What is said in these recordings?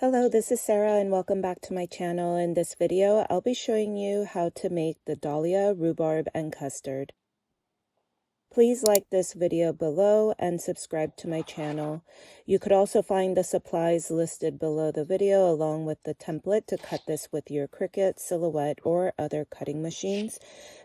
Hello, this is Sarah and welcome back to my channel. In this video, I'll be showing you how to make the Dahlia Rhubarb and Custard. Please like this video below and subscribe to my channel. You could also find the supplies listed below the video along with the template to cut this with your Cricut, Silhouette, or other cutting machines.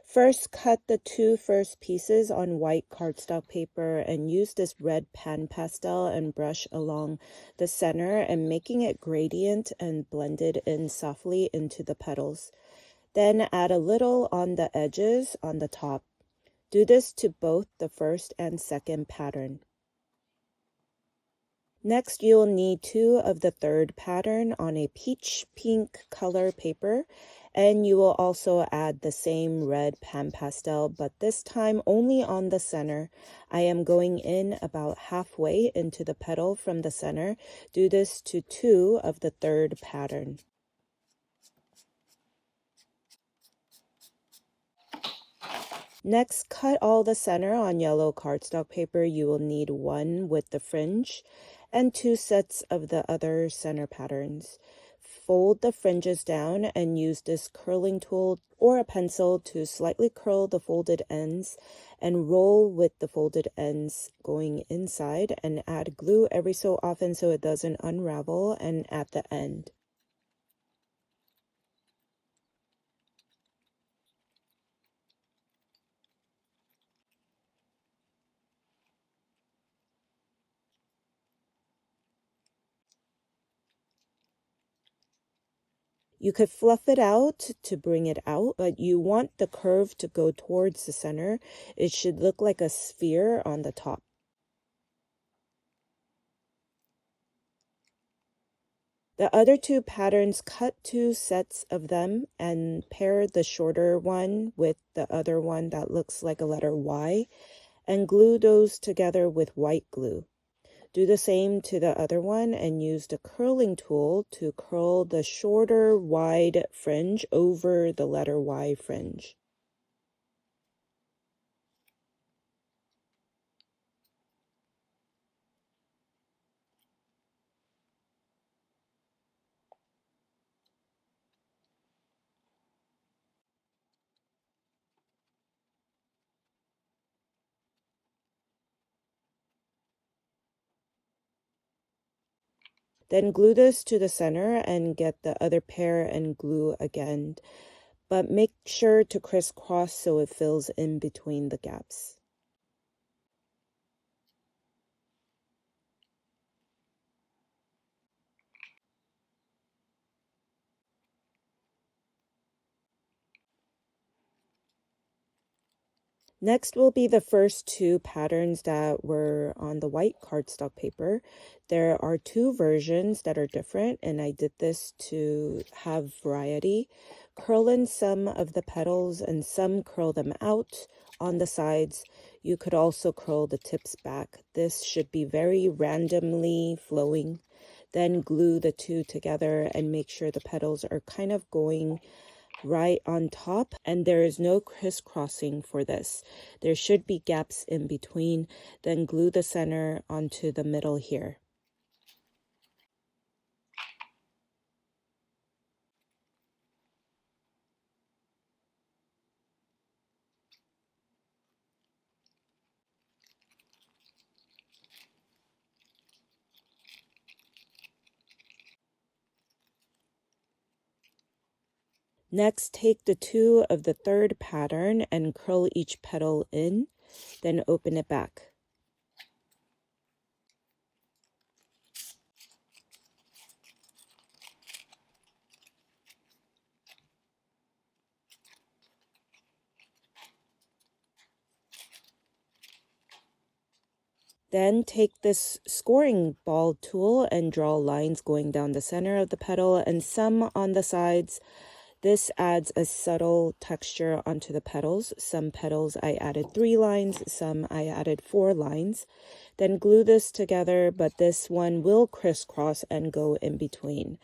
First, cut the two first pieces on white cardstock paper and use this red pan pastel and brush along the center and making it gradient and blend it in softly into the petals. Then add a little on the edges on the top. Do this to both the first and second pattern. Next, you'll need two of the third pattern on a peach pink color paper, and you will also add the same red pan pastel, but this time only on the center. I am going in about halfway into the petal from the center. Do this to two of the third pattern. Next, cut all the center on yellow cardstock paper. You will need one with the fringe and two sets of the other center patterns. Fold the fringes down and use this curling tool or a pencil to slightly curl the folded ends and roll with the folded ends going inside, and add glue every so often so it doesn't unravel and at the end. You could fluff it out to bring it out, but you want the curve to go towards the center. It should look like a sphere on the top. The other two patterns, cut two sets of them and pair the shorter one with the other one that looks like a letter Y and glue those together with white glue. Do the same to the other one and use the curling tool to curl the shorter wide fringe over the letter Y fringe. Then glue this to the center and get the other pair and glue again, but make sure to crisscross so it fills in between the gaps. Next will be the first two patterns that were on the white cardstock paper. There are two versions that are different, and I did this to have variety. Curl in some of the petals and some curl them out on the sides. You could also curl the tips back. This should be very randomly flowing. Then glue the two together and make sure the petals are kind of going right on top, and there is no crisscrossing for this. There should be gaps in between. Then glue the center onto the middle here. Next, take the two of the third pattern and curl each petal in, then open it back. Then take this scoring ball tool and draw lines going down the center of the petal and some on the sides. This adds a subtle texture onto the petals. Some petals I added 3 lines, some I added 4 lines. Then glue this together, but this one will crisscross and go in between.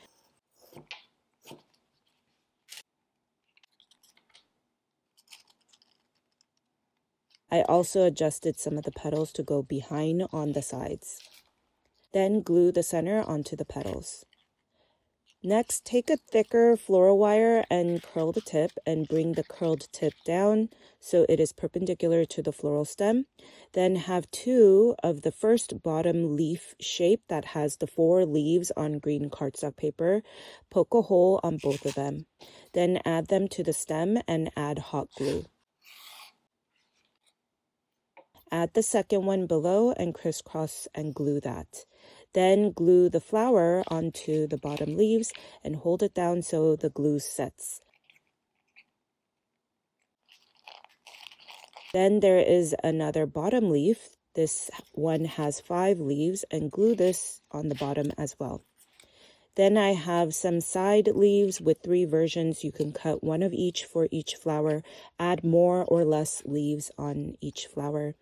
I also adjusted some of the petals to go behind on the sides. Then glue the center onto the petals. Next, take a thicker floral wire and curl the tip and bring the curled tip down so it is perpendicular to the floral stem. Then have 2 of the first bottom leaf shape that has the 4 leaves on green cardstock paper. Poke a hole on both of them. Then add them to the stem and add hot glue. Add the second one below and crisscross and glue that. Then glue the flower onto the bottom leaves and hold it down so the glue sets. Then there is another bottom leaf. This one has 5 leaves and glue this on the bottom as well. Then I have some side leaves with 3 versions. You can cut 1 of each for each flower. Add more or less leaves on each flower.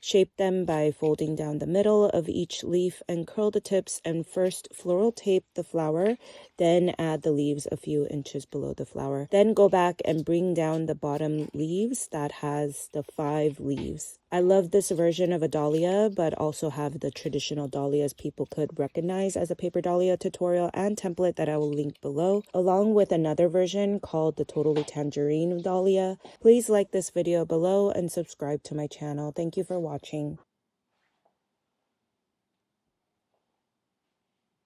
Shape them by folding down the middle of each leaf and curl the tips and first floral tape the flower, then add the leaves a few inches below the flower. Then go back and bring down the bottom leaves that has the 5 leaves. I love this version of a dahlia, but also have the traditional dahlias people could recognize as a paper dahlia tutorial and template that I will link below, along with another version called the Totally Tangerine Dahlia. Please like this video below and subscribe to my channel. Thank you for watching.